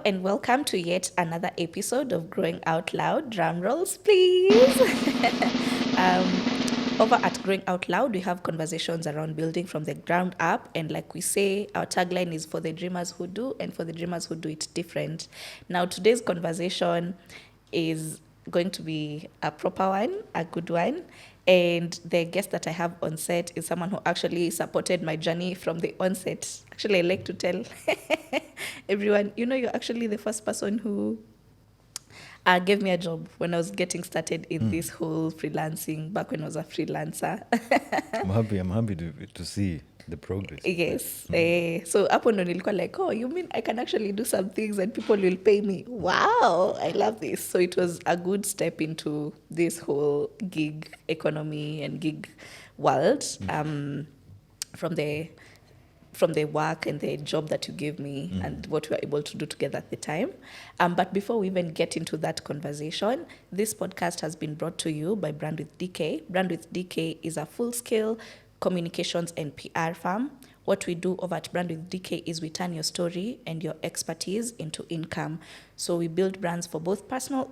and welcome to yet another episode of Growing Out Loud. Drum rolls, please. Over at Growing Out Loud, we have conversations around building from the ground up. And like we say, our tagline is for the dreamers who do and for the dreamers who do it different. Now, today's conversation is going to be a proper one, a good one. And the guest that I have on set is someone who actually supported my journey from the onset. Actually, I like to tell everyone, you're actually the first person who gave me a job when I was getting started in this whole freelancing, back when I was a freelancer. I'm happy to see the progress. Yes. So hapo ndo nilikuwa like, oh, you mean I can actually do some things and people will pay me? Wow, I love this. So it was a good step into this whole gig economy and gig world from the work and the job that you gave me and what we were able to do together at the time. But before we even get into that conversation, this podcast has been brought to you by Brand with DK. Brand with DK is a full-scale communications and PR firm. What we do over at Brand with DK is we turn your story and your expertise into income. So we build brands for both personal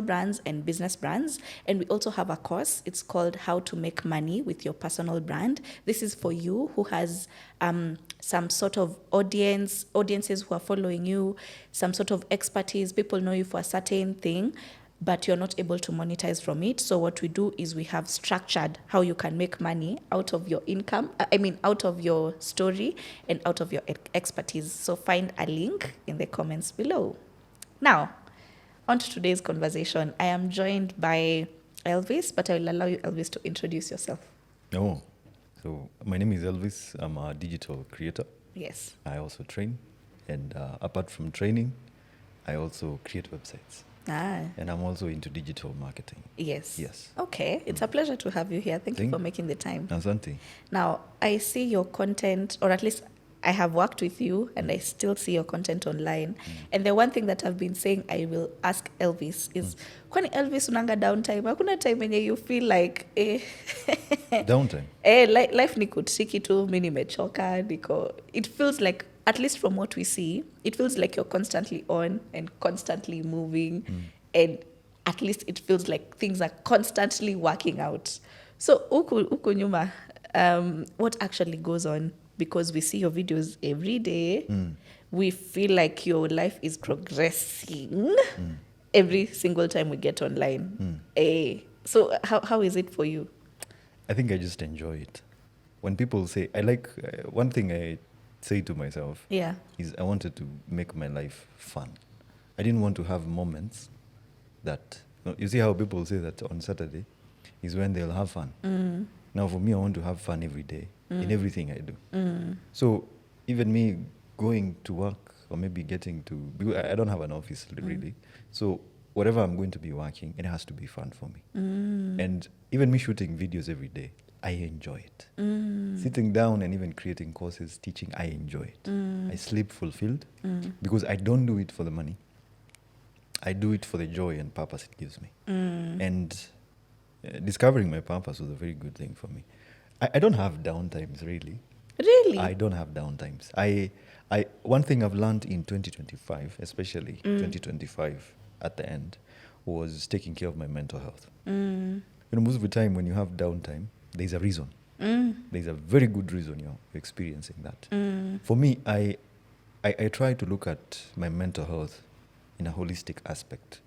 brands and business brands. And we also have a course. It's called How to Make Money with Your Personal Brand. This is for you who has some sort of audiences who are following you, some sort of expertise. People know you for a certain thing, but you're not able to monetize from it. So what we do is we have structured how you can make money out of your income, out of your story and out of your expertise. So find a link in the comments below. Now, on to today's conversation. I am joined by Elvis, but I will allow you, Elvis, to introduce yourself. Oh, so my name is Elvis. I'm a digital creator. Yes. I also train. And apart from training, I also create websites. And I'm also into digital marketing. Yes. Yes. Okay. It's a pleasure to have you here. Thank you for making the time. Asante. Now, I see your content, or at least I have worked with you and I still see your content online. And the one thing that I've been saying I will ask Elvis is, kwani Elvis unanga downtime? Hakuna time when you feel like Downtime? Life ni kutiki tu, mimi nimechoka, it feels like, at least from what we see, it feels like you're constantly on and constantly moving. And at least it feels like things are constantly working out. So, uku nyuma, what actually goes on? Because we see your videos every day. We feel like your life is progressing every single time we get online. So how is it for you? I think I just enjoy it. When people say, I like, one thing I say to myself is I wanted to make my life fun. I didn't want to have moments that, you see how people say that on Saturday is when they'll have fun. Now for me, I want to have fun every day in everything I do. So even me going to work or maybe because I don't have an office really. So whatever I'm going to be working, it has to be fun for me. And even me shooting videos every day, I enjoy it. Sitting down and even creating courses, teaching, I enjoy it. I sleep fulfilled because I don't do it for the money. I do it for the joy and purpose it gives me. And discovering my purpose was a very good thing for me. I don't have downtimes, really. Really? I don't have downtimes. One thing I've learned in 2025, especially 2025 at the end, was taking care of my mental health. Most of the time when you have downtime, there's a reason. There's a very good reason you're experiencing that. For me, I try to look at my mental health in a holistic aspect.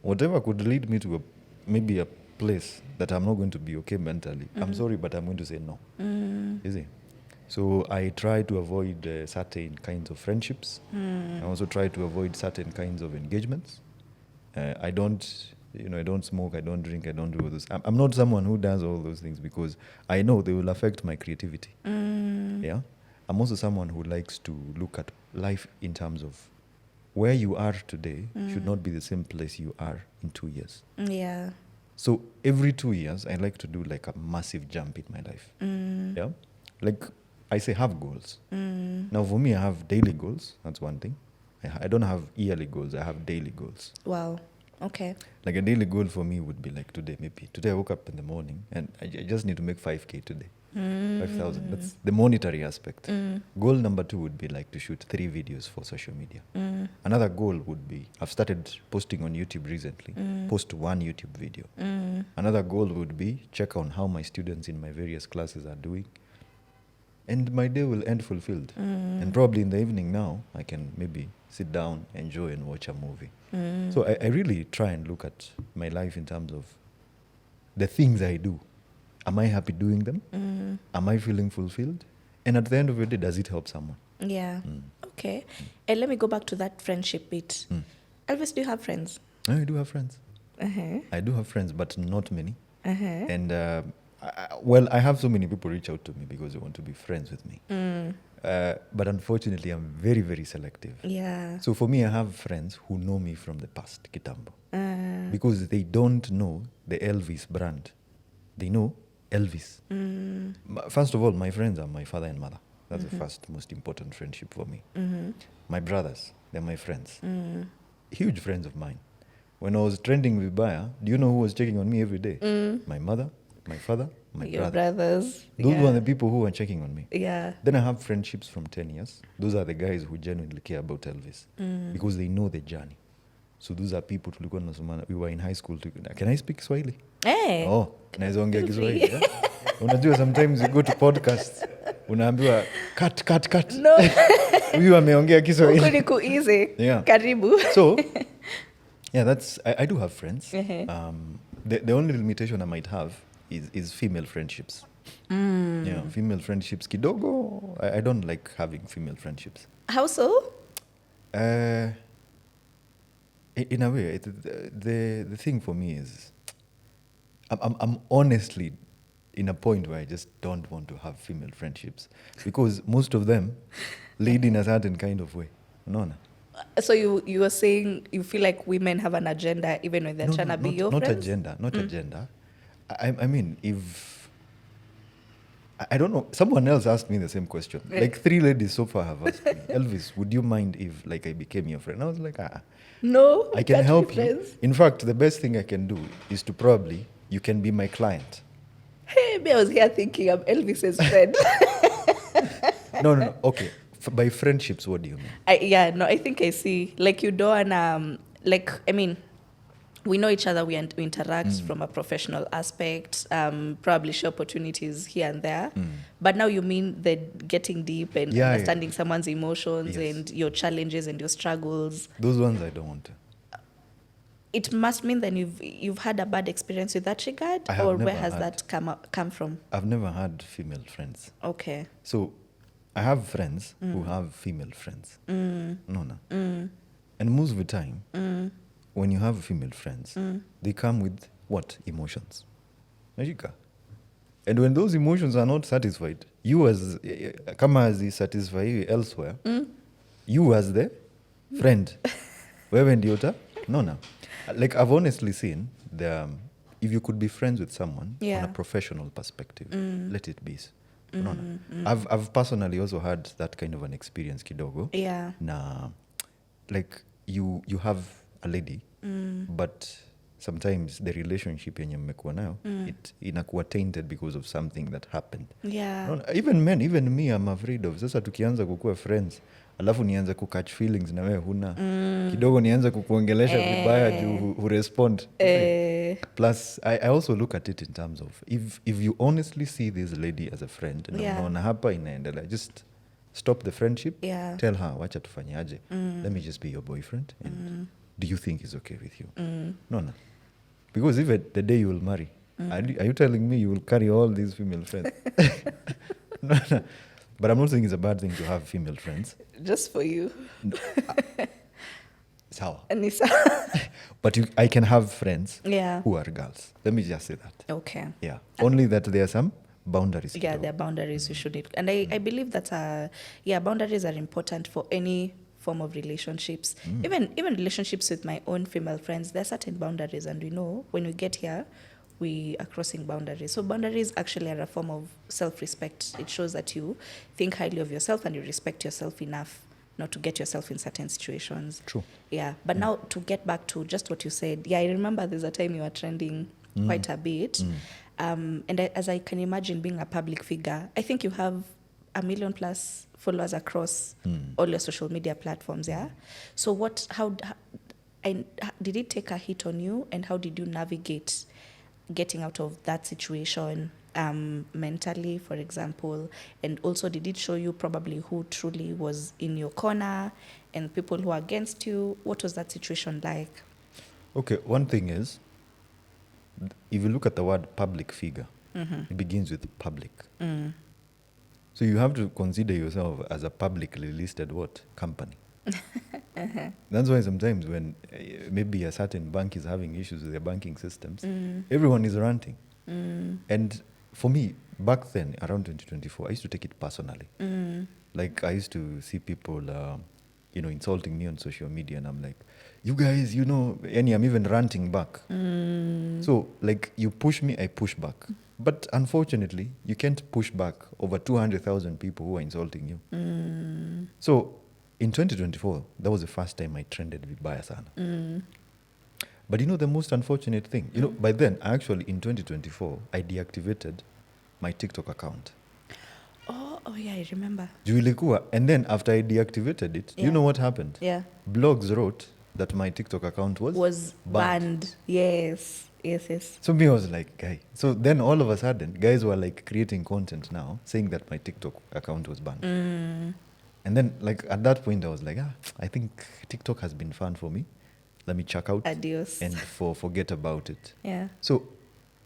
Whatever could lead me to maybe a place that I'm not going to be okay mentally, I'm sorry, but I'm going to say no. You see? So I try to avoid certain kinds of friendships. I also try to avoid certain kinds of engagements. I don't smoke, I don't drink, I don't do all those. I'm not someone who does all those things because I know they will affect my creativity. Yeah. I'm also someone who likes to look at life in terms of where you are today should not be the same place you are in 2 years. Yeah. So every 2 years, I like to do like a massive jump in my life. Yeah. Like I say, have goals. Now for me, I have daily goals. That's one thing. I don't have yearly goals. I have daily goals. Wow. Okay. Like a daily goal for me would be like today, maybe. Today I woke up in the morning and I just need to make 5K today. 5,000. That's the monetary aspect. Goal number 2 would be like to shoot 3 videos for social media. Another goal would be, I've started posting on YouTube recently, post 1 YouTube video. Another goal would be check on how my students in my various classes are doing. And my day will end fulfilled. And probably in the evening now, I can maybe sit down, enjoy and watch a movie. So I really try and look at my life in terms of the things I do. Am I happy doing them? Am I feeling fulfilled? And at the end of the day, does it help someone? Yeah. Okay. And let me go back to that friendship bit. Elvis, do you have friends? I do have friends. I do have friends, but not many. And I have so many people reach out to me because they want to be friends with me. But unfortunately, I'm very, very selective. Yeah. So for me, I have friends who know me from the past, kitambo. Because they don't know the Elvis brand. They know Elvis. First of all, my friends are my father and mother. That's the first most important friendship for me. My brothers, they're my friends. Huge friends of mine. When I was trending with Baya, do you know who was checking on me every day? My mother, my father, my Your brother. brothers. Those were the people who were checking on me. Yeah. Then I have friendships from 10 years. Those are the guys who genuinely care about Elvis because they know the journey. So those are people tulikuwa tunasomana. We were in high school. Can I speak Swahili? Hey. Oh, naweza ongea Kiswahili. Yeah? Unajua sometimes you go to podcast unaambiwa cut. No. Huyu ameongea Kiswahili. Huku ni kuizi. Yeah. Karibu. So, yeah, I do have friends. The only limitation I might have is female friendships. Yeah, female friendships kidogo. I don't like having female friendships. How so? In a way, the thing for me is I'm honestly in a point where I just don't want to have female friendships because most of them lead in a certain kind of way. No. So you were saying you feel like women have an agenda even when they're trying to be your friends? Not agenda. I mean, if I don't know, someone else asked me the same question. Like 3 ladies so far have asked me, Elvis, would you mind if like I became your friend? I was like, No, I can help you. Friends. In fact, the best thing I can do is to probably, you can be my client. Hey, I was here thinking I'm Elvis's friend. No. Okay. By friendships, what do you mean? I think I see. Like you don't, we know each other, we interact from a professional aspect, probably share opportunities here and there. But now you mean the getting deep and understanding someone's emotions and your challenges and your struggles. Those ones I don't want to. It must mean that you've had a bad experience with that regard, or where has that come from? I've never had female friends. Okay. So I have friends who have female friends. No. And most of the time, when you have female friends, they come with what? Emotions. Najika. And when those emotions are not satisfied, you as kama satisfy elsewhere, you as the friend, wewe ndio no. Like I've honestly seen if you could be friends with someone on a professional perspective, let it be. No. I've personally also had that kind of an experience kidogo. Yeah. Like you have a lady, but sometimes the relationship yenye mmekuwa nayo it inakuwa tainted because of something that happened. Yeah. No, even me I'm afraid of. Sasa tukianza kukua friends, alafu nianze kukatch feelings na wewe huna. Kidogo nianze kukuongelesha vibaya juu hurespond. Plus I also look at it in terms of if you honestly see this lady as a friend, na unaona hapa inaendelea, just stop the friendship. Tell her wacha tufanyaje. Let me just be your boyfriend and do you think it's okay with you? No. Because if the day you will marry, are you telling me you will carry all these female friends? No. But I'm not saying it's a bad thing to have female friends. Just for you. No. Sawa. Anissa. But I can have friends who are girls. Let me just say that. Okay. Yeah. Only that there are some boundaries. Yeah, there are boundaries you should need. And I believe that boundaries are important for any form of relationships. Even relationships with my own female friends, there are certain boundaries, and we know when we get here, we are crossing boundaries. So boundaries actually are a form of self-respect. It shows that you think highly of yourself and you respect yourself enough not to get yourself in certain situations. True. Yeah. But now to get back to just what you said, yeah, I remember there's a time you were trending quite a bit. And as I can imagine, being a public figure, I think you have 1 million plus followers across all your social media platforms, yeah? So did it take a hit on you, and how did you navigate getting out of that situation mentally, for example? And also, did it show you probably who truly was in your corner and people who are against you? What was that situation like? Okay, one thing is, if you look at the word public figure, it begins with public. So you have to consider yourself as a publicly listed company. That's why sometimes when maybe a certain bank is having issues with their banking systems, everyone is ranting. And for me, back then, around 2024, I used to take it personally. Like, I used to see people, insulting me on social media, and I'm like, you guys, and I'm even ranting back. So, like, you push me, I push back. But unfortunately, you can't push back over 200,000 people who are insulting you. So, in 2024, that was the first time I trended vibaya sana. But the most unfortunate thing, by then, actually, in 2024, I deactivated my TikTok account. Oh yeah, I remember. And then after I deactivated it, you know what happened? Yeah. Blogs wrote that my TikTok account was banned. Yes. So me, I was like, guy. So then all of a sudden, guys were like creating content now saying that my TikTok account was banned. And then, like, at that point, I was like, I think TikTok has been fun for me. Let me check out. Adios. And forget about it. Yeah. So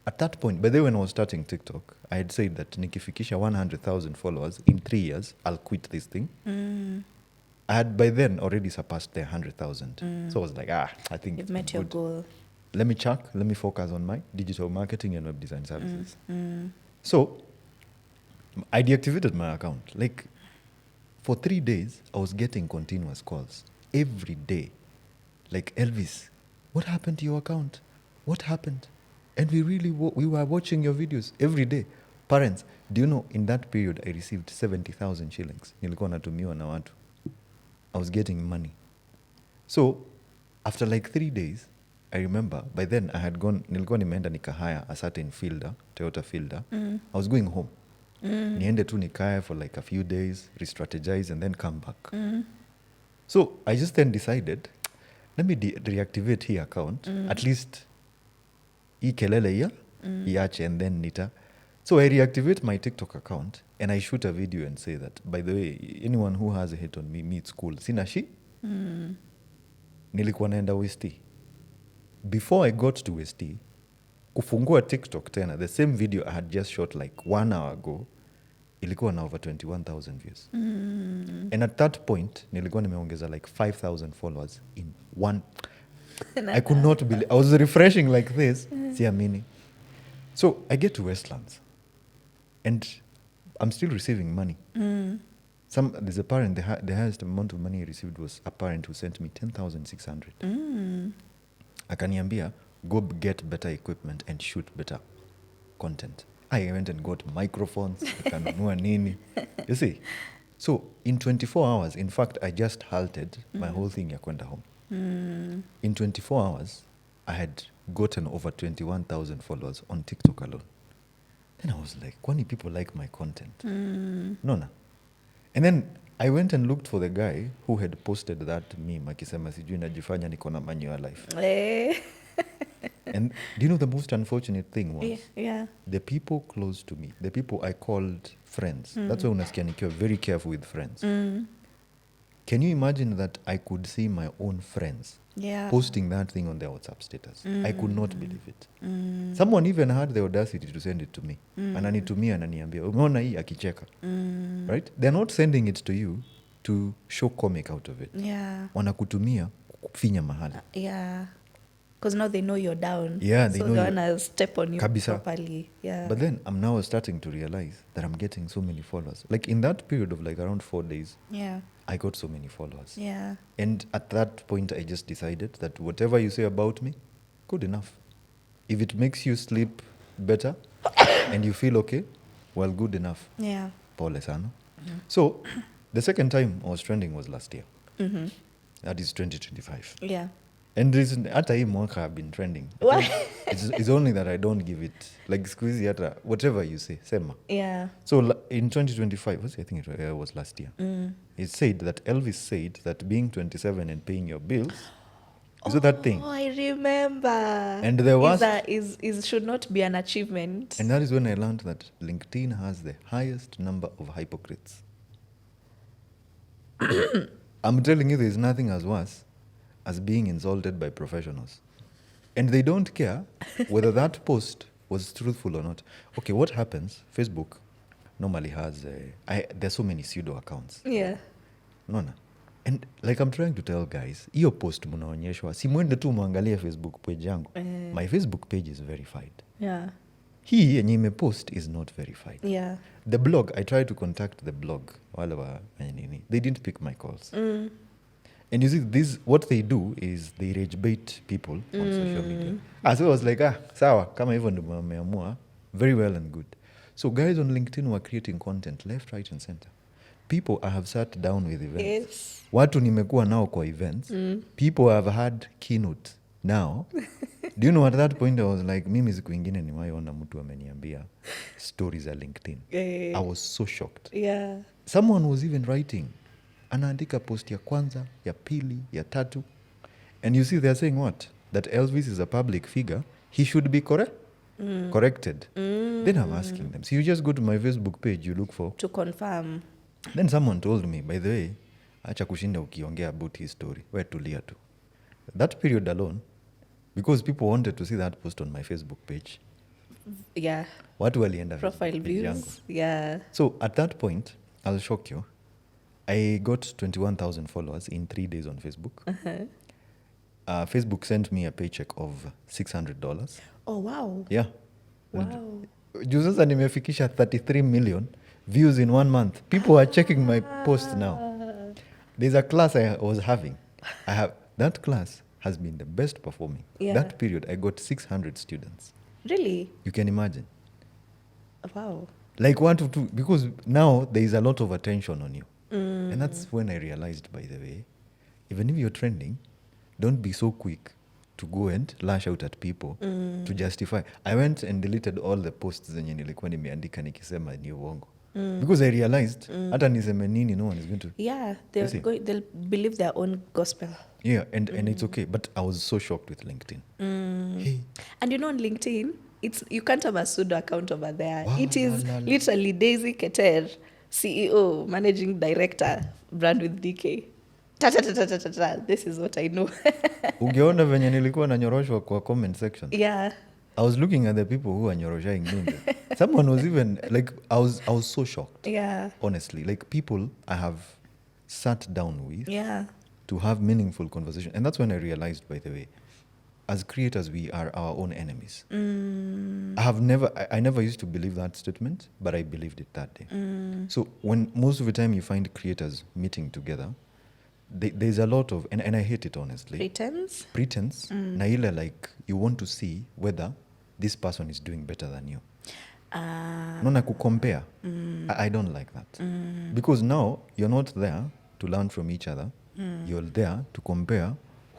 at that point, by the way, when I was starting TikTok, I had said that nikifikisha 100,000 followers in 3 years, I'll quit this thing. I had by then already surpassed the 100,000. So I was like, I think you've met your goal. Let me focus on my digital marketing and web design services. So I deactivated my account. Like, for 3 days, I was getting continuous calls every day. Like, Elvis, what happened to your account? What happened? And we were watching your videos every day. Parents, do you know, in that period, I received 70,000 shillings. Nilikuwa natumiwa na watu. I was getting money. So, after like 3 days, I remember, by then I had gone, nilikuwa nimeenda nikahire a certain fielder, Toyota fielder. I was going home. Niende tu nikaya for like a few days, re-strategize, and then come back. So, I just then decided, let me reactivate hii account. At least, hii kelele hiya, iache, and then nita. So I reactivate my TikTok account and I shoot a video and say that, by the way, anyone who has a hate on me, it's cool. Sina shi? Nilikuwa naenda West. Before I got to West, kufungua TikTok tena, the same video I had just shot like 1 hour ago, ilikuwa na over 21,000 views. And at that point, nilikuwa nimeongeza like 5,000 followers in one. I could not believe. I was refreshing like this. Siamini. So I get to Westlands. And I'm still receiving money. There's a parent, the highest amount of money I received was a parent who sent me 10,600. Akaniambia, go get better equipment and shoot better content. I went and got microphones, nikanunua nini. You see? So in 24 hours, in fact, I just halted my whole thing ya kwenda home. In 24 hours, I had gotten over 21,000 followers on TikTok alone. Then I was like, kwani people like my content? No. And then I went and looked for the guy who had posted that meme, akisema sijui najifanya niko na manual life. And do you know the most unfortunate thing was? Yeah. The people close to me, the people I called friends. That's why unasikia nikiwa very careful with friends. Can you imagine that I could see my own friends posting that thing on their WhatsApp status? I could not believe it. Someone even had the audacity to send it to me. Ananitumia, ananiambia, umeona hii, akicheka. Right? They're not sending it to you to show comic out of it. Yeah. Wanakutumia kufinya mahali. Yeah. Because now they know you're down. Yeah, they so know they're gonna step on you kabisa. properly. Yeah. But then I'm now starting to realize that I'm getting so many followers. Like in that period of like around 4 days, I got so many followers. Yeah. And at that point, I just decided that whatever you say about me, good enough. If it makes you sleep better and you feel okay, well, good enough. Yeah. Pole sana. So The second time I was trending was last year. Mm-hmm. That is 2025. Yeah. And hata hii mwaka I've been trending. What? It's only that I don't give it, like squeezy hata, whatever you say, sema. Yeah. So in 2025, I think it was last year, it said that Elvis said that being 27 and paying your bills, is that thing. Oh, I remember. And the worst, is should not be an achievement. and that is when I learned that LinkedIn has the highest number of hypocrites. I'm telling you, there's nothing as worse as being insulted by professionals. And they don't care whether that post was truthful or not. Okay, what happens? Facebook normally has, there's so many pseudo accounts. Yeah. Nona. And like I'm trying to tell guys, hiyo post munaonyeshwa, si mwende tu muangalie Facebook page yangu. My Facebook page is verified. Yeah. Hii yenye imepost is not verified. Yeah. The blog, I tried to contact the blog. They didn't pick my calls. And you see, what they do is they rage bait people on social media. So I was like, sawa, kama hivyo ndio wameamua, very well and good. So guys on LinkedIn were creating content left, right and center. People I have sat down with events. Yes. Watu nimekuwa nao kwa events. People have had keynote now. Do you know at that point I was like, mimi siku ingine nimewahi mtu ameniambia stories za LinkedIn. I was so shocked. Yeah. Someone was even writing, anaandika post ya kwanza, ya pili, ya tatu. And you see, they're saying what? That Elvis is a public figure. He should be corrected. Then I'm asking them. So you just go to my Facebook page, you look for... To confirm. Then someone told me, by the way, acha kushinda ukiongea about his story. We're tulia tu. That period alone, because people wanted to see that post on my Facebook page. Yeah. Watu walienda Profile page yangu. views. Yeah. So at that point, I'll shock you. I got 21,000 followers in 3 days on Facebook. Facebook sent me a paycheck of $600. Oh, wow. Yeah. Wow. Juu sasa nimefikisha 33 million views in 1 month. People are checking my post now. There's a class I was having. That class has been the best performing. Yeah. That period, I got 600 students. Really? You can imagine. Wow. Like 1 to 2, because now there is a lot of attention on you. And that's when I realized, by the way, even if you're trending, don't be so quick to go and lash out at people to justify. I went and deleted all the posts zenye nilikuwa nimeandika nikisema ni uongo. Because I realized, hata niseme nini, no one is going to... Yeah, they'll believe their own gospel. Yeah, and it's okay. But I was so shocked with LinkedIn. Hey. And you know, on LinkedIn, you can't have a pseudo account over there. Wow, It is literally Daisy Keter, CEO, Managing Director, Brand with DK. This is what I know. Ugeona venye nilikuwa nanyoroshwa kwa comment section. Yeah. I was looking at the people who are nyoroshaing me. Someone was even like, I was so shocked. Yeah. Honestly, like people I have sat down with to have meaningful conversation. And that's when I realized, by the way, as creators, we are our own enemies. I never used to believe that statement, but I believed it that day. So when most of the time you find creators meeting together, there's a lot of, and I hate it honestly. Pretense. Na ile like you want to see whether this person is doing better than you. Nona kucompare. I don't like that. Because now you're not there to learn from each other. You're there to compare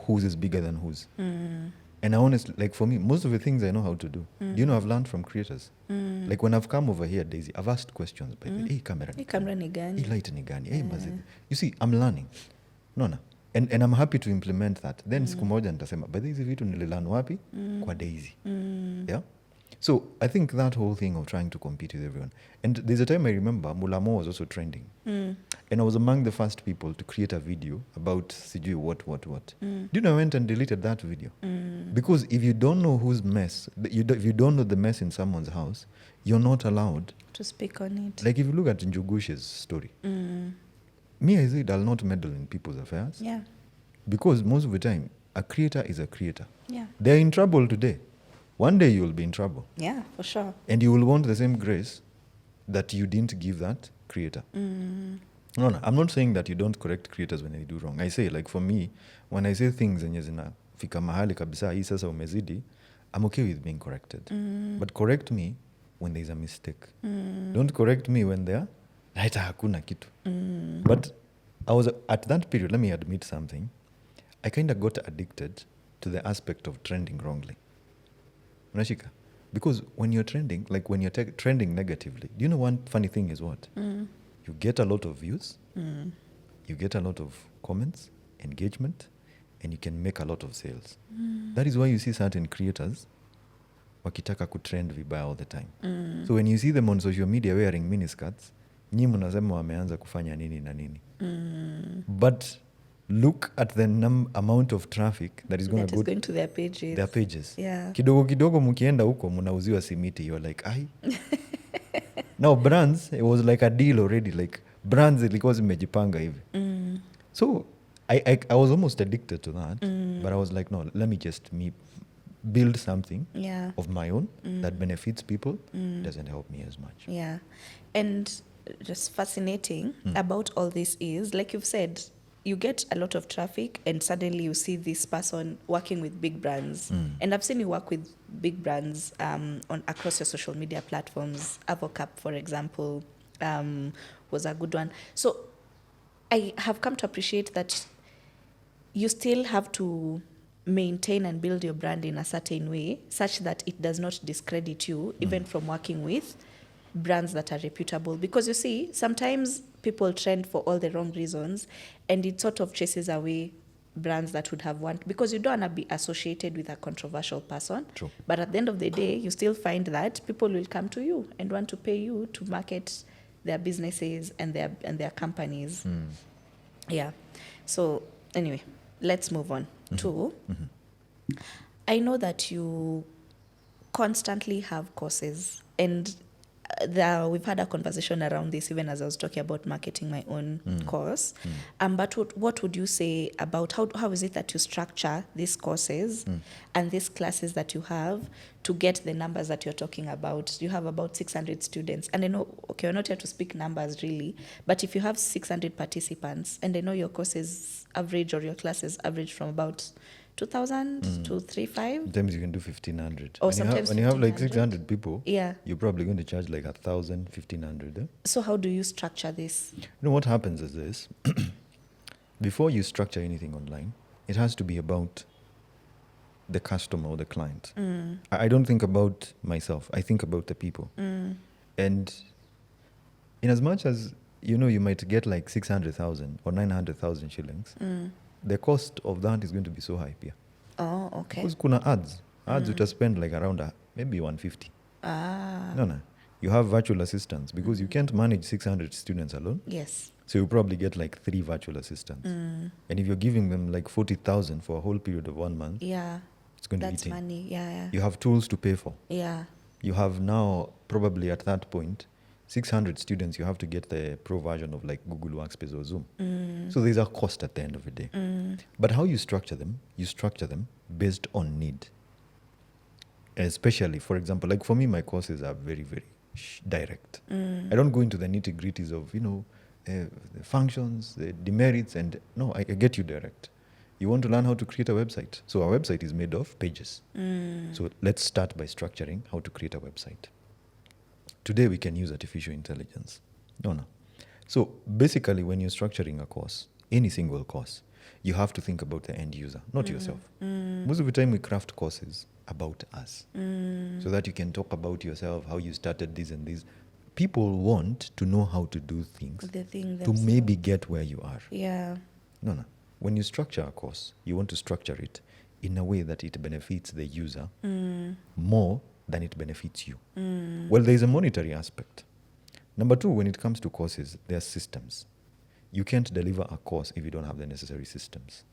whose is bigger than whose. And I honestly, like for me, most of the things I know how to do, do you know I've learned from creators? Like when I've come over here, Daisy, I've asked questions by the hey, camera ni gani? Hey, light ni gani? Hey, mazi. You see, I'm learning. Nona. And I'm happy to implement that. Then siku moja nitasema, but hizi vitu nililearn wapi? Kwa Daisy. Yeah? So I think that whole thing of trying to compete with everyone. And there's a time I remember Mulamo was also trending. And I was among the first people to create a video about sijui what. Do you know I went and deleted that video? Because if you don't know whose mess, if you don't know the mess in someone's house, you're not allowed to speak on it. Like if you look at Njugus's story, me, I said I'll not meddle in people's affairs. Yeah. Because most of the time, a creator is a creator. Yeah. They're in trouble today. One day you'll be in trouble. Yeah, for sure. And you will want the same grace that you didn't give that creator. No, I'm not saying that you don't correct creators when they do wrong. I say, like for me, when I say things zenye zinafika mahali kabisa, hii sasa umezidi, I'm okay with being corrected. But correct me when there's a mistake. Don't correct me when there hata hakuna kitu. But I was at that period, let me admit something, I kind of got addicted to the aspect of trending wrongly. Unashika? Because when you're trending, like when you're trending negatively, do you know one funny thing is what? You get a lot of views, you get a lot of comments, engagement, and you can make a lot of sales. That is why you see certain creators wakitaka kutrend vibaya all the time. So when you see them on social media wearing miniskirts, nyi mnasema wameanza kufanya nini na nini. But look at the amount of traffic that is going to their pages. Their pages. Yeah. Kidogo kidogo mkienda huko mnauziwa simiti, you're like, ai. Now brands, it was like a deal already, like brands ilikuwa zimejipanga hivi. So I was almost addicted to that, but I was like, no, let me just build something of my own that benefits people, doesn't help me as much. Yeah. And just fascinating about all this is, like you've said, you get a lot of traffic and suddenly you see this person working with big brands. And I've seen you work with big brands on across your social media platforms. Avocap, for example, was a good one. So I have come to appreciate that you still have to maintain and build your brand in a certain way such that it does not discredit you even from working with brands that are reputable. Because you see, sometimes people trend for all the wrong reasons and it sort of chases away brands that would have want, because you don't want to be associated with a controversial person. True. But at the end of the day, you still find that people will come to you and want to pay you to market their businesses and their companies. Yeah. So anyway, let's move on to, I know that you constantly have courses, and we've had a conversation around this even as I was talking about marketing my own course. But what would you say about how is it that you structure these courses and these classes that you have to get the numbers that you're talking about? You have about 600 students, and I know, okay, we're not here to speak numbers really, but if you have 600 participants, and I know your courses average or your classes average from about 2,000 to 3,500. Sometimes you can do 1,500. Or When you have like 600 people, yeah, you're probably going to charge like 1,000, 1,500. So how do you structure this? You know what happens is this. Before you structure anything online, it has to be about the customer or the client. I don't think about myself. I think about the people. And in as much as, you might get like 600,000 or 900,000 shillings, the cost of that is going to be so high here. Oh, okay. Because kuna ads you to spend like around maybe 150. No. You have virtual assistants because you can't manage 600 students alone. Yes. So you probably get like 3 virtual assistants. And if you're giving them like 40,000 for a whole period of 1 month, it's going to be That's money. Yeah. You have tools to pay for. Yeah. You have now probably at that point 600 students, you have to get the pro version of like Google Workspace or Zoom. So there's a cost at the end of the day. But how you structure them based on need. Especially, for example, like for me, my courses are very, very direct. I don't go into the nitty-gritties of, the functions, the demerits, and no, I get you direct. You want to learn how to create a website. So our website is made of pages. So let's start by structuring how to create a website. Today we can use artificial intelligence. No. So basically when you're structuring a course, any single course, you have to think about the end user, not yourself. Most of the time we craft courses about us. So that you can talk about yourself, how you started this and this. People want to know how to do things to maybe get where you are. Yeah. No. When you structure a course, you want to structure it in a way that it benefits the user more than it benefits you. Well, there is a monetary aspect. Number 2, when it comes to courses, there are systems. You can't deliver a course if you don't have the necessary systems.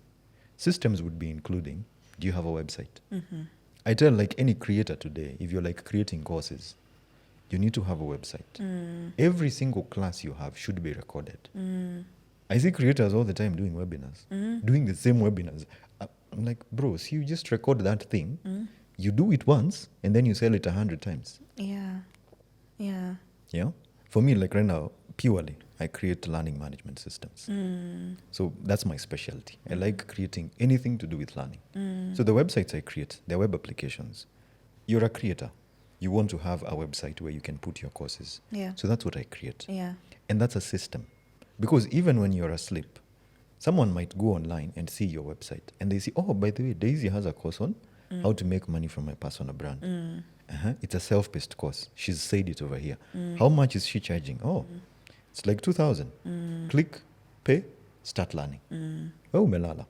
Systems would be including, do you have a website? I tell like any creator today, if you're like creating courses, you need to have a website. Every single class you have should be recorded. I see creators all the time doing webinars, doing the same webinars. I'm like, bro, so you just record that thing, you do it once, and then you sell it 100 times. Yeah. For me, like right now, purely, I create learning management systems. So that's my specialty. I like creating anything to do with learning. So the websites I create, they're web applications. You're a creator. you want to have a website where you can put your courses. Yeah. So that's what I create. Yeah. And that's a system. Because even when you're asleep, someone might go online and see your website and they see, oh, by the way, Daisy has a course on how to make money from my personal brand. It's a self-paced course. She's said it over here. How much is she charging? Oh, it's like 2,000. Click, pay, start learning. Oh, melala.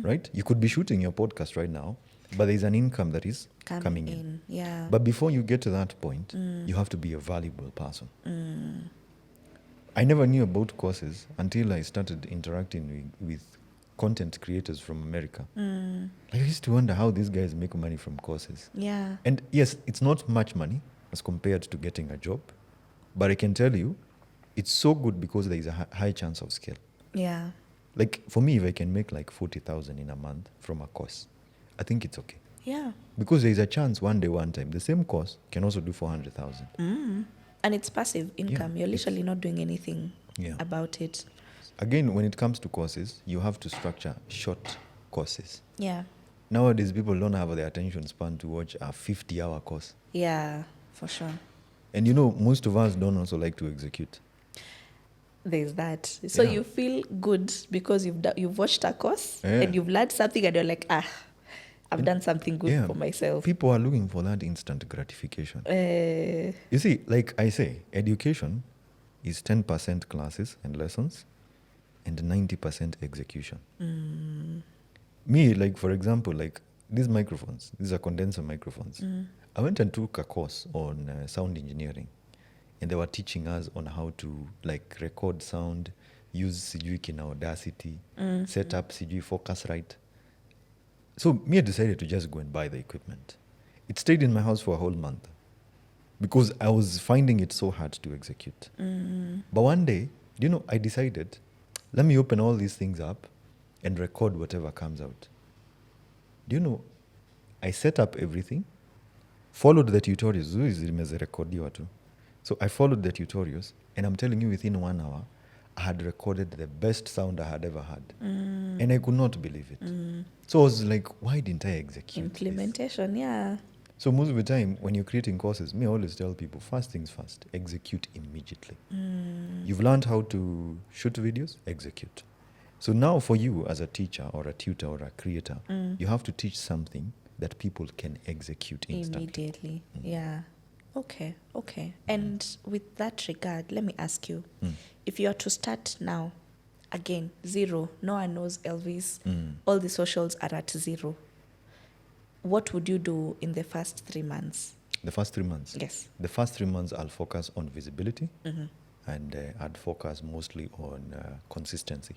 Right? You could be shooting your podcast right now, but there's an income that is coming in. Yeah. But before you get to that point, you have to be a valuable person. I never knew about courses until I started interacting with content creators from America. Like, I used to wonder how these guys make money from courses. Yeah. And yes, it's not much money as compared to getting a job, but I can tell you, it's so good because there is a high chance of scale. Yeah. Like, for me, if I can make like 40,000 in a month from a course, I think it's okay. Yeah. Because there is a chance one day, one time, the same course can also do 400,000. And it's passive income. Yeah, You're literally not doing anything Yeah. about it. Again, when it comes to courses, you have to structure short courses. Yeah. Nowadays, people don't have the attention span to watch a 50-hour course. Yeah, for sure. And you know, most of us don't also like to execute. There's that. So Yeah. you feel good because you've watched a course Yeah. and you've learned something and you're like, I've done something good for myself. People are looking for that instant gratification. You see, like I say, education is 10% classes and lessons and 90% execution. Me, like, for example, like these microphones, these are condenser microphones. I went and took a course on sound engineering, and they were teaching us on how to like record sound, use sijui kina Audacity, set up sijui Focusrite. So me, I decided to just go and buy the equipment. It stayed in my house for a whole month because I was finding it so hard to execute. But one day, you know, I decided, let me open all these things up and record whatever comes out. Do you know, I set up everything, followed the tutorials. So I followed the tutorials, and I'm telling you, within 1 hour, I had recorded the best sound I had ever had. And I could not believe it. So I was like, why didn't I execute Implementation, yeah. So most of the time, when you're creating courses, me, I always tell people, first things first, execute immediately. You've learned how to shoot videos, execute. So now for you as a teacher or a tutor or a creator, you have to teach something that people can execute instantly. Immediately, yeah. Okay. And with that regard, let me ask you, if you are to start now, again, zero, no one knows Elvis, all the socials are at zero, what would you do in the first 3 months? The first 3 months? Yes. The first 3 months, I'll focus on visibility, and I'd focus mostly on consistency.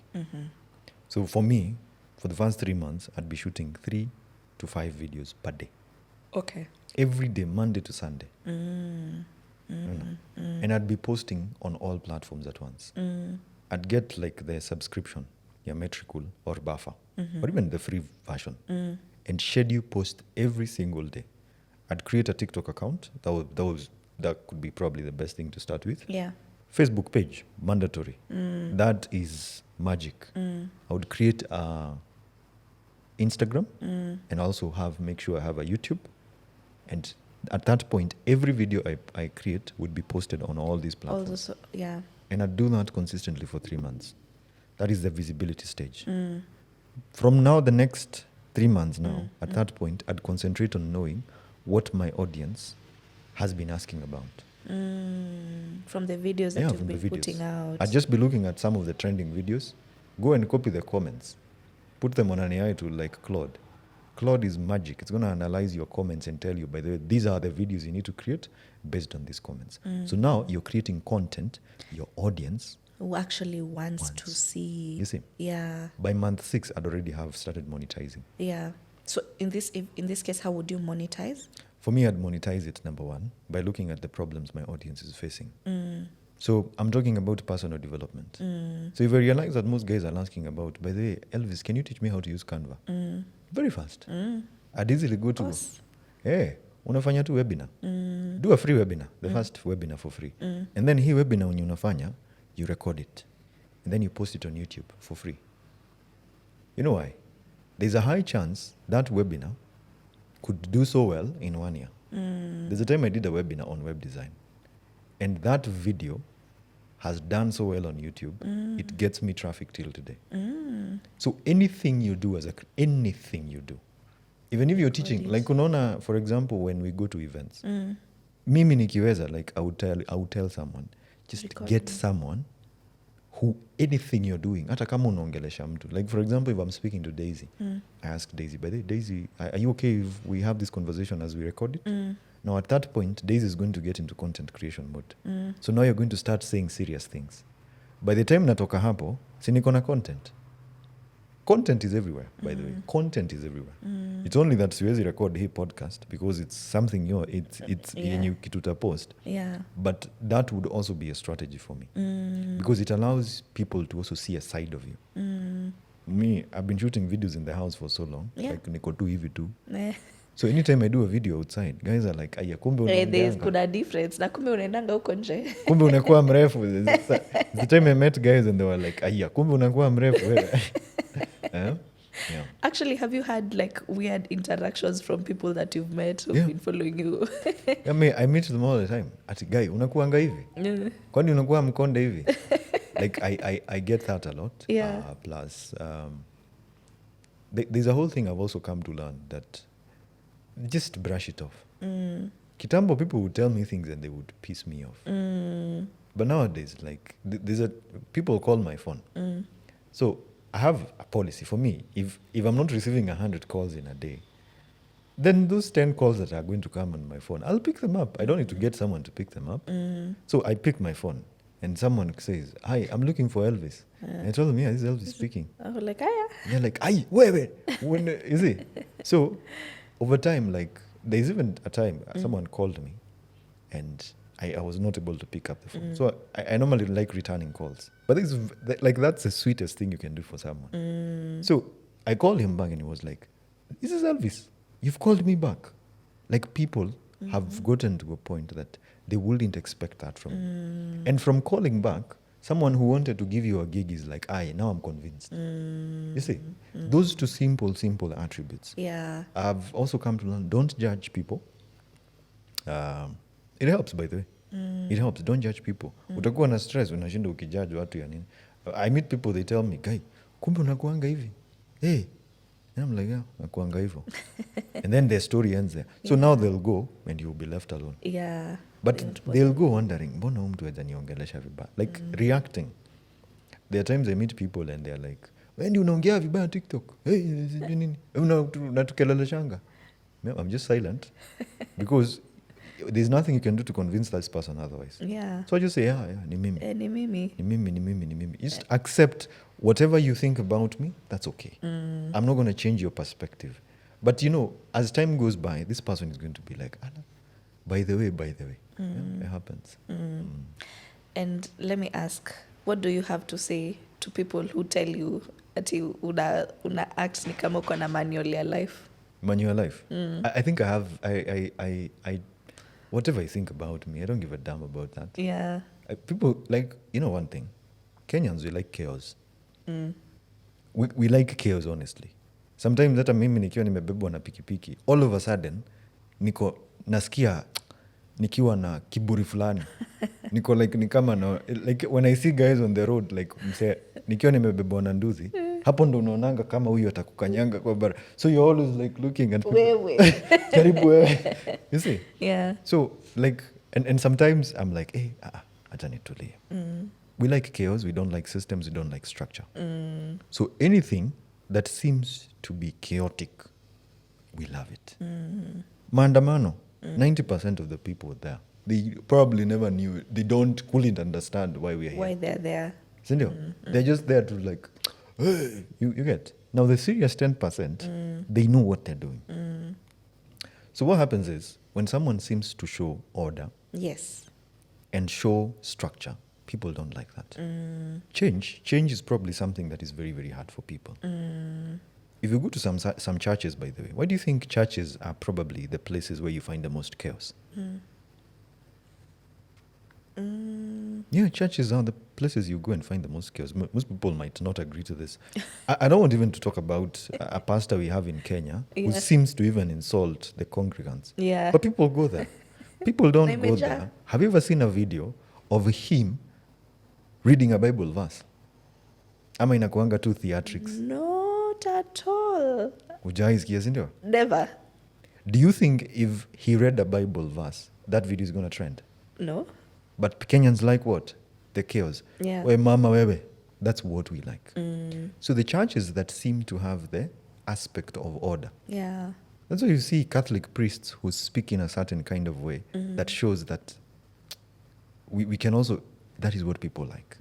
So for me, for the first 3 months, I'd be shooting 3 to 5 videos per day. Okay. Every day, Monday to Sunday. And I'd be posting on all platforms at once. I'd get like the subscription, metricool or buffer, or even the free version, and schedule post every single day. I'd create a TikTok account. That could be probably the best thing to start with. Yeah. Facebook page, mandatory. That is magic. I would create a Instagram and also make sure I have a YouTube. And at that point, every video I create would be posted on all these platforms. Also, yeah. And I'd do that consistently for 3 months. That is the visibility stage. From now, the next 3 months now, at that point, I'd concentrate on knowing what my audience has been asking about. From the videos that you've been putting out. I'd just be looking at some of the trending videos, go and copy the comments, put them on an AI tool like Claude. Claude is magic. It's going to analyze your comments and tell you, by the way, these are the videos you need to create based on these comments. So now you're creating content your audience who actually wants to see. You see? Yeah. By month 6, I'd already have started monetizing. Yeah. So in this case, how would you monetize? For me, I'd monetize it, number one, by looking at the problems my audience is facing. So I'm talking about personal development. So if I realize that most guys are asking about, by the way, Elvis, can you teach me how to use Canva? Very fast. I'd easily go to, hey, unafanya tu webinar. Do a free webinar, the first webinar for free. And then hii webinar when unafanya, you record it. And then you post it on YouTube for free. You know why? There's a high chance that webinar could do so well in 1 year. There's a time I did a webinar on web design, and that video has done so well on YouTube. It gets me traffic till today. So anything you do anything you do, even if you're teaching, like unaona, for example, when we go to events, mimi nikiweza, like I would tell someone, just get someone who, anything you're doing, hata kama unaongelesha mtu, like for example, if I'm speaking to Daisy, I ask Daisy, by the way, Daisy, are you okay if we have this conversation as we record it? Now at that point, Daisy is going to get into content creation mode. So now you're going to start saying serious things. By the time natoka hapo, si niko na content. Content is everywhere, by the way. Content is everywhere. It's only that siwezi record hii podcast because it's something it's yenye kituta post. Yeah. But that would also be a strategy for me. Because it allows people to also see a side of you. Me, I've been shooting videos in the house for so long. Yeah. Like niko tu hivi tu. So anytime I do a video outside, guys are like, aya, kumbe unaongeanga. Kuna difference. Na kumbe unaendanga huko nje. Kumbe unakuwa mrefu. The time I met guys and they were like, aya, kumbe unakuwa mrefu wewe. Yeah. Actually, have you had like weird interactions from people that you've met who've been following you? I meet them all the time. Ati guy, unakuanga hivi? Kwani unakuwa mkonde hivi? Like I get that a lot. Yeah. Plus, there's a whole thing I've also come to learn that just brush it off. Kitambo, people would tell me things and they would piss me off. But nowadays, like people call my phone. So I have a policy for me. If I'm not receiving 100 calls in a day, then those 10 calls that are going to come on my phone, I'll pick them up. I don't need to get someone to pick them up. So I pick my phone and someone says, "Hi, I'm looking for Elvis." And I told them, "Yeah, this is Elvis speaking." I was like, "Hiya." They're like, "Aye, wait. When is it?" So over time, like there's even a time someone called me and I was not able to pick up the phone. So I normally like returning calls. But that's the sweetest thing you can do for someone. So I called him back and he was like, "This is Elvis. You've called me back." Like people have gotten to a point that they wouldn't expect that from you. And from calling back, someone who wanted to give you a gig is like, "Aye, now I'm convinced." You see, those two simple attributes. Yeah. I've also come to learn, don't judge people. It helps, by the way. It helps. Don't judge people. Utakuwa na stress unashinda ukijudge watu ya nini. I meet people, they tell me, "Guy, kumbe unakuanga hivi." Hey. And I'm like, "Yeah, nakuanga hivyo." And then their story ends there. So now they'll go and you'll be left alone. Yeah. But they'll go wondering, mbona huyu mtu haweza niongelesha vibaya? Like reacting. There are times I meet people and they're like, "Wewe unaongea vibaya TikTok. Hey, nini? Unatukeleleshanga." I'm just silent because there's nothing you can do to convince this person otherwise. Yeah. So I just say, yeah, ni mimi. Ni mimi. Ni mimi. Just accept whatever you think about me, that's okay. I'm not going to change your perspective. But as time goes by, this person is going to be like, "Anna, by the way. Yeah, it happens. And let me ask, what do you have to say to people who tell you that una act ni kama uko na manual ya life? Manual life? I think I have, I whatever I think about me, I don't give a damn about that. Yeah. People like, one thing, Kenyans, we like chaos. We like chaos, honestly. Sometimes hata mimi nikiwa nimebebwa na pikipiki, all of a sudden nasikia nikiwa na kiburi fulani. Niko like ni kama like when I see guys on the road like nikiwa nimebebwa na nduzi, hapo ndo unaonanga kama huyu atakukanyanga kwa bara. So you're always like looking at wewe. Karibu wewe. You see? Yeah. So like and sometimes I'm like, "Hey, acha nitulie." We like chaos, we don't like systems, we don't like structure. So anything that seems to be chaotic, we love it. Maandamano, 90% of the people there, they probably never knew, they couldn't understand why we are here. Why they're there. Sindio? They're just there to like, hey, you get. Now the serious 10%, they know what they're doing. So what happens is, when someone seems to show order, yes, and show structure, people don't like that. Change is probably something that is very, very hard for people. If you go to some churches, by the way, why do you think churches are probably the places where you find the most chaos? Yeah, churches are the places you go and find the most chaos. Most people might not agree to this. I don't want even to talk about a pastor we have in Kenya who Yeah. seems to even insult the congregants. Yeah. But people go there. People don't go Imagine. there. Have you ever seen a video of him reading a Bible verse? Ama inakuanga tu theatrics. Not at all. Hujaisikia, si ndio? Never. Do you think if he read a Bible verse, that video is going to trend? No. But Kenyans like what? The chaos. Yeah. We mama wewe. That's what we like. So the churches that seem to have the aspect of order. Yeah. That's why you see Catholic priests who speak in a certain kind of way that shows that we can also, that is what people like.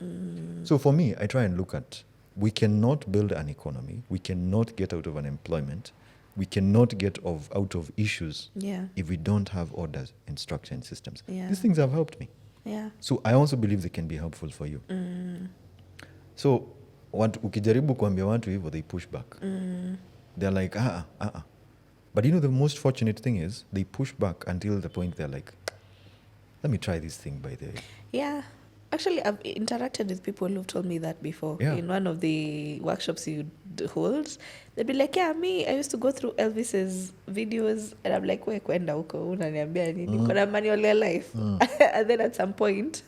So for me, I try and look at, we cannot build an economy, we cannot get out of unemployment, we cannot get out of issues Yeah. if we don't have orders and structure and systems. Yeah. These things have helped me. Yeah. So I also believe they can be helpful for you. So ukijaribu kuambia watu hivyo, they push back. They're like, But you know, the most fortunate thing is they push back until the point they're like, let me try this thing by the way. Yeah. Actually, I've interacted with people who've told me that before. Yeah. In one of the workshops you hold, they'd be like, yeah, I used to go through Elvis's videos, and I'm like, we kwenda huko, unaniambia nini? Kuna manual ya life. And then at some point,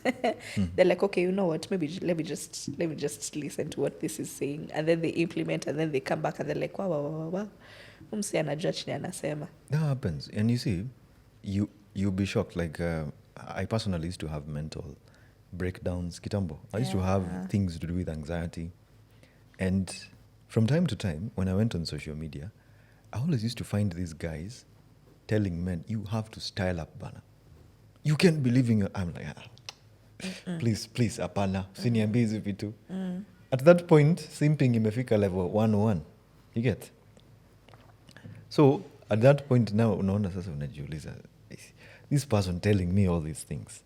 they're like, okay, you know what? Maybe let me just listen to what this is saying. And then they implement, and then they come back, and they're like, wow. Umsi anajua chini anasema. That happens. And you see, you'll be shocked. Like, I personally used to have mental breakdowns, kitambo. I used to have things to do with anxiety. And from time to time, when I went on social media, I always used to find these guys telling men, you have to style up, bana. You can't be living your... I'm like, please, apana. Usiniambie hizi vitu. At that point, simping imefika level 101. You get? So, at that point now, unaona sasa unajiuliza, this person telling me all these things.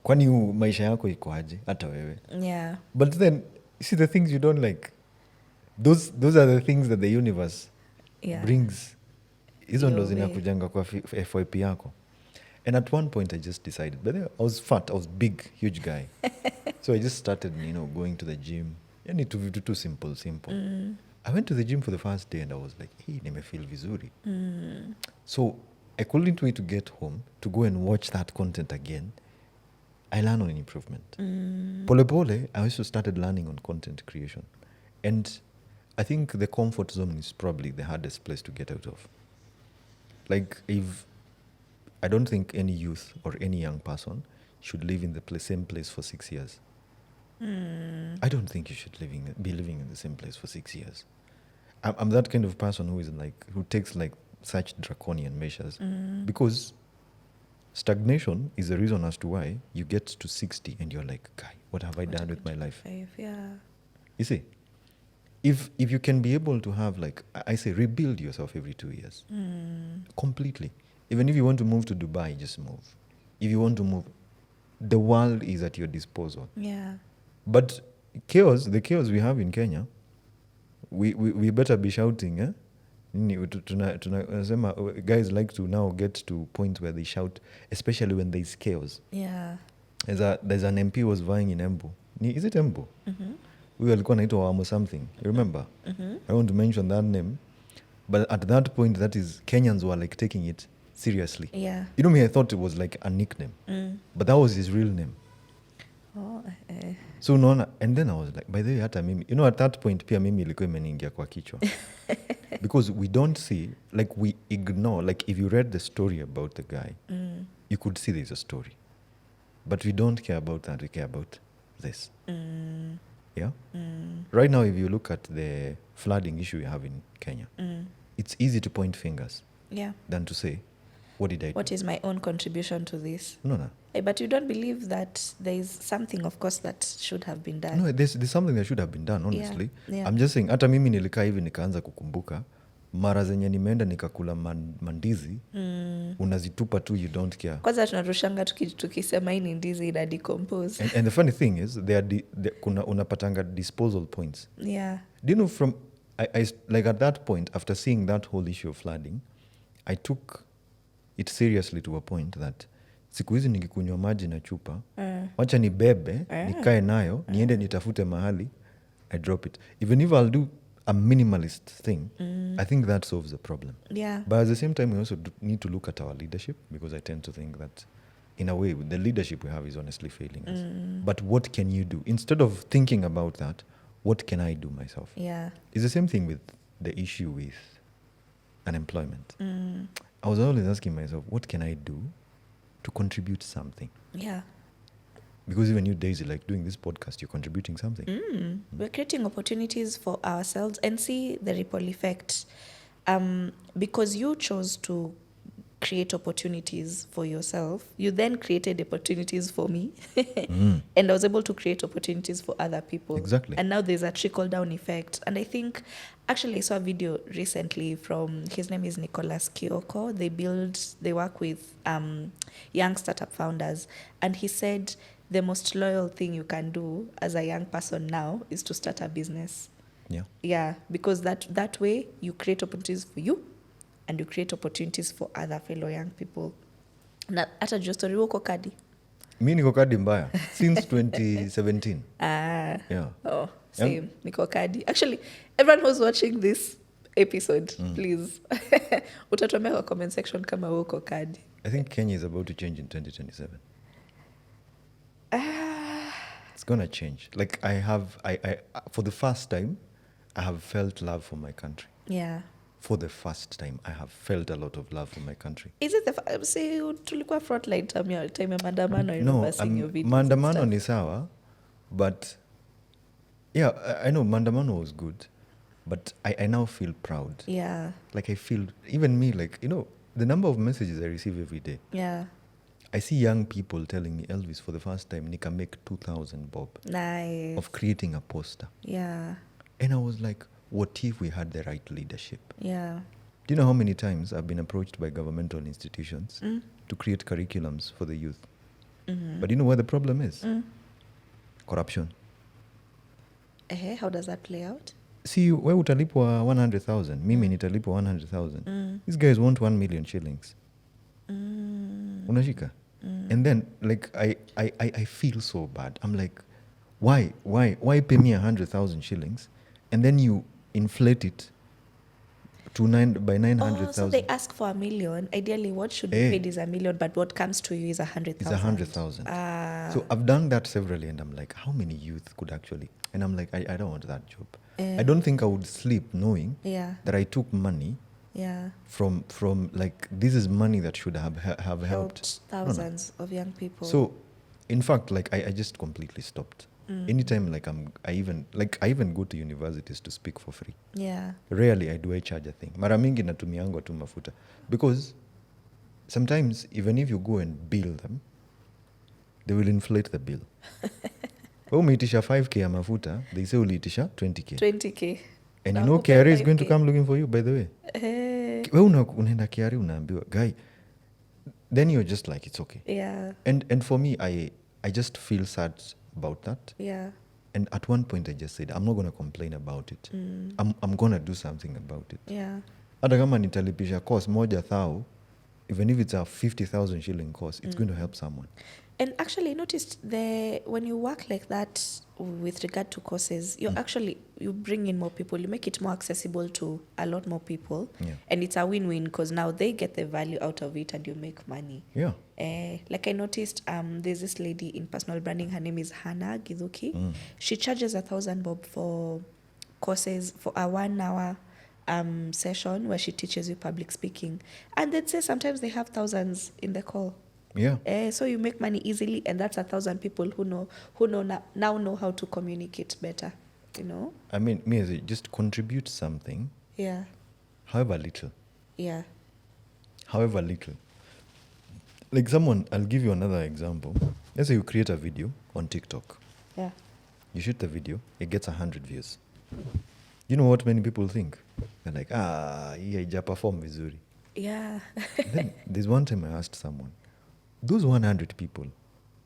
Kwani maisha yako iko aje hata wewe? Yeah. But then, you see the things you don't like. Those are the things that the universe brings. Hizo ndo zinakujanga kwa FYP yako. And at one point I just decided, but I was fat, I was big, huge guy. So I just started, going to the gym. Yani too simple. I went to the gym for the first day and I was like, hey, nimefeel vizuri. So I couldn't wait to get home to go and watch that content again. I learned on improvement. Pole, I also started learning on content creation. And I think the comfort zone is probably the hardest place to get out of. Like, I don't think any youth or any young person should live in the same place for 6 years. I don't think you should be living in the same place for 6 years. I'm that kind of person who takes such draconian measures because stagnation is the reason as to why you get to 60 and you're like, guy, what have I done with my life? Yeah. You see, if you can be able to have I say, rebuild yourself every 2 years completely. Even if you want to move to Dubai, just move. If you want to move, the world is at your disposal. Yeah. But the chaos we have in Kenya, we better be shouting, eh? Guys like to now get to point where they shout, especially when there's chaos. Yeah. There's an MP who was vying in Embu. Is it Embu? We alikuwa naitwa Wamo something. You remember? I want to mention that name. But at that point, that is, Kenyans were taking it seriously. Yeah. You know me, I thought it was a nickname. But that was his real name. Oh, So unaona, and then I was like, by the way, hata mimi, at that point pia mimi ilikuwa imeniingia kwa kichwa. Because we don't see, we ignore, if you read the story about the guy, you could see there's a story. But we don't care about that, we care about this. Yeah? Right now, if you look at the flooding issue we have in Kenya, it's easy to point fingers than to say, what did I do? What is my own contribution to this? No. But you don't believe that there is something, of course, that should have been done? No, there's something that should have been done, honestly. Yeah. I'm just saying, hata mimi nilikaa hivi nikaanza kukumbuka, mara zenye nimeenda nikakula mandizi, unazitupa tu, you don't care. Kwanza tunarushanga tukisema hii ni ndizi ina decompose. And the funny thing is, unapatanga disposal points. Yeah. Do you know I at that point, after seeing that whole issue of flooding, I took it seriously to a point that siku hizi nikikunywa maji na chupa wacha nibebe nikae nayo niende nitafute mahali I drop it. Even if I'll do a minimalist thing, I think that solves the problem. Yeah. But at the same time, we also need to look at our leadership, because I tend to think that in a way the leadership we have is honestly failing us. But what can you do? Instead of thinking about that, what can I do myself? Yeah. It's the same thing with the issue with unemployment. I was always asking myself, what can I do to contribute something? Yeah. Because even you, Daisy, like doing this podcast, you're contributing something. We're creating opportunities for ourselves and see the ripple effect. Because you chose to create opportunities for yourself, you then created opportunities for me. And I was able to create opportunities for other people. Exactly. And now there's a trickle-down effect. And I think, actually, I saw a video recently from, his name is Nicholas Kioko. They work with young startup founders. And he said, the most loyal thing you can do as a young person now is to start a business. Yeah. Yeah, because that way you create opportunities for you and you create opportunities for other fellow young people. Na hata juu story uko kadi. Mi niko kadi mbaya since 2017. Yeah. Oh, same. Niko kadi. Actually, everyone who's watching this episode, please utatuambia kwa comment section kama uko kadi. I think Kenya is about to change in 2027. It's gonna change. Like I for the first time, I have felt love for my country. Yeah. For the first time, I have felt a lot of love for my country. Is it say tulikuwa frontline time ya maandamano? I remember seeing your videos. Maandamano ni sawa, but yeah, I know maandamano was good, but I now feel proud. Yeah. Like I feel, even me, like, you know, the number of messages I receive every day. Yeah. I see young people telling me, Elvis, for the first time, Nika make 2,000 bob. Nice. Of creating a poster. Yeah. And I was like, what if we had the right leadership? Yeah. Do you know how many times I've been approached by governmental institutions to create curriculums for the youth? But you know where the problem is? Corruption. How does that play out? See, we utalipwa 100,000. Mimi nitalipwa 100,000. These guys want 1 million shillings. Unashika? And then, like, I feel so bad. I'm like, why pay me 100,000 shillings? And then you inflate it to 900,000. So they ask for 1 million. Ideally, what should be paid is 1 million, but what comes to you is 100,000. It's 100,000. So I've done that severally, and I'm like, how many youth could actually? And I'm like, I don't want that job. I don't think I would sleep knowing that I took money from like, this is money that should have helped thousands of young people. So, in fact, like I just completely stopped. Anytime, like I even go to universities to speak for free. Yeah. Rarely I do I charge a thing. Mara mingi natumianga tu mafuta, because sometimes even if you go and bill them, they will inflate the bill. Wewe umeitisha 5k ya mafuta, they say uliitisha 20k. 20k. And you know KRA is going to come looking for you, by the way. Wewe unaenda KRA unaambiwa, guy, then you're just like, it's okay. Yeah. And for me, I just feel sad about that. Yeah. And at one point I just said, I'm not going to complain about it. I'm going to do something about it. Yeah. Hata kama nitalipisha course moja thou, even if it's a 50,000 shilling course, it's going to help someone. And actually, I noticed when you work like that with regard to courses, you bring in more people, you make it more accessible to a lot more people. Yeah. And it's a win-win, because now they get the value out of it and you make money. Yeah. Like I noticed, there's this lady in personal branding, her name is Hannah Gizuki. She charges 1,000 bob for courses, for a 1 hour session where she teaches you public speaking. And they'd say sometimes they have thousands in the call. Yeah. So you make money easily, and that's 1,000 people who now know how to communicate better, you know? I mean, me as just contribute something. Yeah. However little. Yeah. However little. Like I'll give you another example. Let's say you create a video on TikTok. Yeah. You shoot the video, it gets 100 views. You know what many people think? They're like, hii haija perform vizuri. Yeah. Then there's one time I asked someone, those 100 people,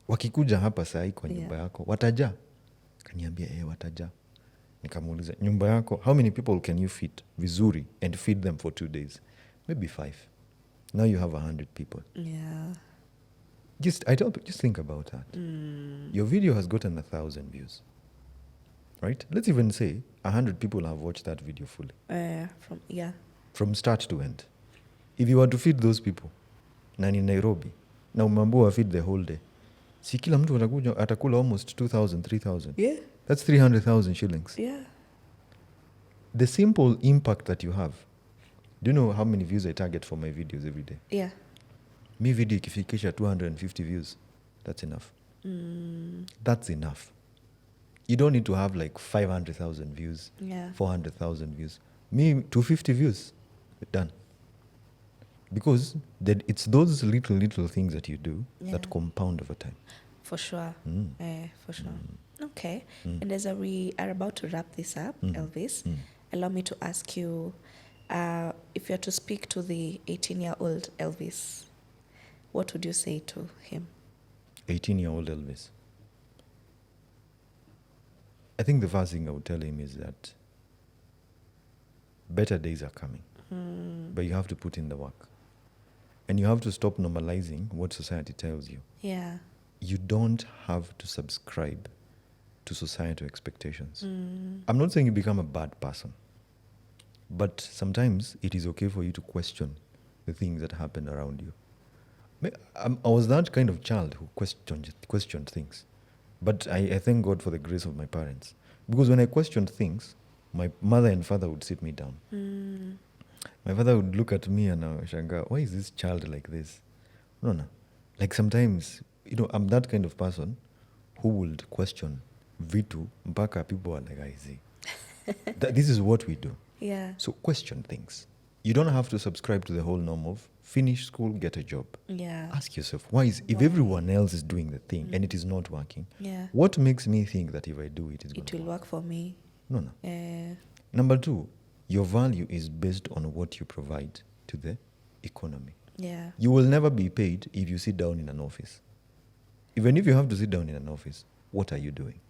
wakikuja hapa sahi kwa nyumba yako, wataja? Kaniambia, wataja. Nikamuuliza, nyumba yako, how many people can you feed vizuri and feed them for 2 days? Maybe 5. Now you have 100 people. Yeah. Just think about that. Your video has gotten 1,000 views, right? Let's even say 100 people have watched that video fully. From start to end. If you were to feed those people, na ni Nairobi, na umeambiwa feed the whole day, si kila mtu atakula almost 2,000, 3,000. Yeah. That's 300,000 shillings. Yeah. The simple impact that you have. Do you know how many views I target for my videos every day? Yeah. Me video ikifikisha 250 views, that's enough. That's enough. You don't need to have like 500,000 views, 400,000 views. Me, 250 views, done. Because it's those little things that you do that compound over time. For sure. For sure. Okay. And as we are about to wrap this up, Elvis, allow me to ask you, if you are to speak to the 18-year-old Elvis, what would you say to him? 18-year-old Elvis. I think the first thing I would tell him is that better days are coming, but you have to put in the work. And you have to stop normalizing what society tells you. Yeah. You don't have to subscribe to societal expectations. I'm not saying you become a bad person, but sometimes it is okay for you to question the things that happen around you. I was that kind of child who questioned things. But I thank God for the grace of my parents. Because when I questioned things, my mother and father would sit me down. My father would look at me and shanga, why is this child like this? No. Like sometimes, I'm that kind of person who would question vitu mpaka people are like, I see. This is what we do. Yeah. So question things. You don't have to subscribe to the whole norm of finish school, get a job. Yeah. Ask yourself, if everyone else is doing the thing and it is not working, what makes me think that if I do it, it will work for me? No. Number 2, your value is based on what you provide to the economy. Yeah. You will never be paid if you sit down in an office. Even if you have to sit down in an office, what are you doing?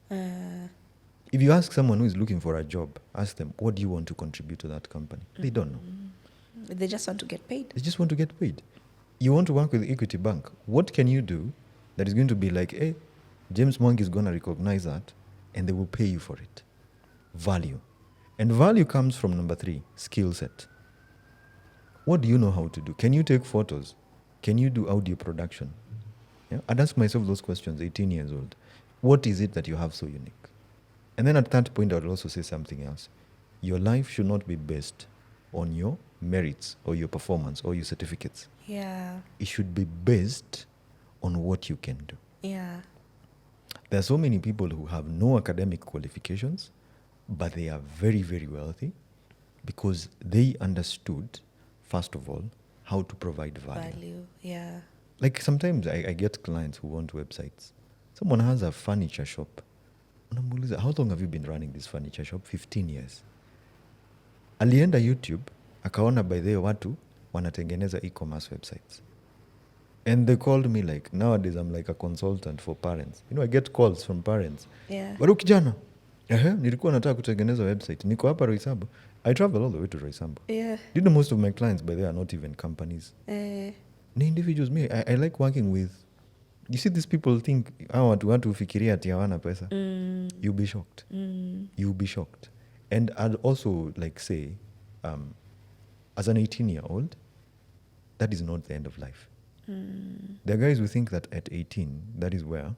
If you ask someone who is looking for a job, ask them, what do you want to contribute to that company? They don't know. They just want to get paid. They just want to get paid. You want to work with Equity Bank. What can you do that is going to be like, hey, James Mwangi is going to recognize that and they will pay you for it? Value. And value comes from number 3, skill set. What do you know how to do? Can you take photos? Can you do audio production? Yeah? I'd ask myself those questions, 18 years old. What is it that you have so unique? And then at that point, I would also say something else. Your life should not be based on your merits or your performance or your certificates. Yeah. It should be based on what you can do. Yeah. There are so many people who have no academic qualifications, but they are very, very wealthy because they understood, first of all, how to provide value. Yeah. Like sometimes I get clients who want websites. Someone has a furniture shop. Unamuuliza, how long have you been running this furniture shop? 15 years. Alienda YouTube, akaona by the watu wanatengeneza e-commerce websites. And they called me like, nowadays I'm like a consultant for parents. I get calls from parents. Yeah. Waru kijana, nilikuwa nataka kutengeneza website. Niko hapa Roysambu. I travel all the way to Roysambu. Yeah. Do you know most of my clients by the way are not even companies? Ni individuals. Me, I like working with, you see these people think, watu ufikiria ati hawana pesa. You'll be shocked. You'll be shocked. And I'd also like say, as an 18-year-old, that is not the end of life. There are guys who think that at 18, that is where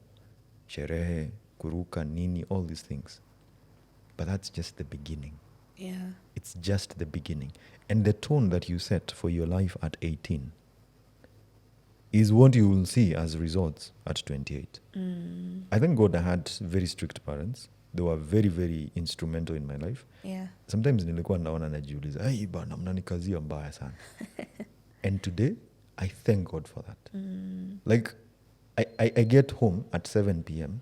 sherehe, kuruka, nini, all these things. But that's just the beginning. Yeah. It's just the beginning. And the tone that you set for your life at 18 is what you will see as results at 28. I thank God I had very strict parents. They were very, very instrumental in my life. Yeah. Sometimes nilikuwa naona najiuliza, hey bana, mnanikazia mbaya sana. And today, I thank God for that. Like, I get home at 7 p.m.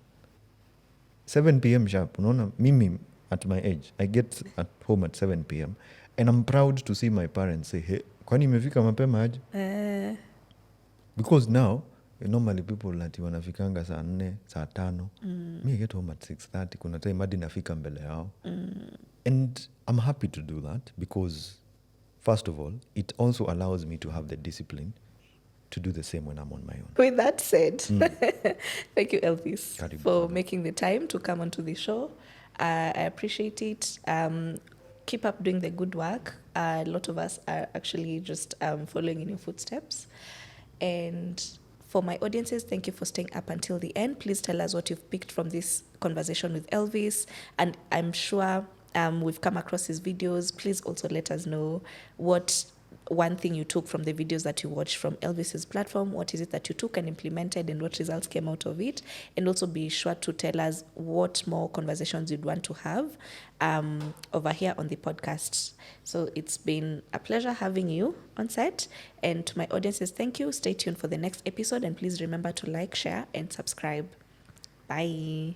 7 p.m. sharp. Unaona, mimi at my age, I get at home at 7 p.m. And I'm proud to see my parents say, hey, kwani imefika mapema aje? Because now, normally people ati wanafikanga saa 4, saa 5. Me I get home at 6:30. Kuna time hadi nafika mbele yao. And I'm happy to do that because, first of all, it also allows me to have the discipline to do the same when I'm on my own. With that said, thank you, Elvis, Karibu for sana. making the time to come onto the show. I appreciate it. Keep up doing the good work. A lot of us are actually just following in your footsteps. And for my audiences, thank you for staying up until the end. Please tell us what you've picked from this conversation with Elvis. And I'm sure we've come across his videos. Please also let us know what one thing you took from the videos that you watched from Elvis's platform. What is it that you took and implemented, and what results came out of it? And also be sure to tell us what more conversations you'd want to have over here on the podcast. So it's been a pleasure having you on set. And to my audiences, thank you. Stay tuned for the next episode, and please remember to like, share, and subscribe. Bye.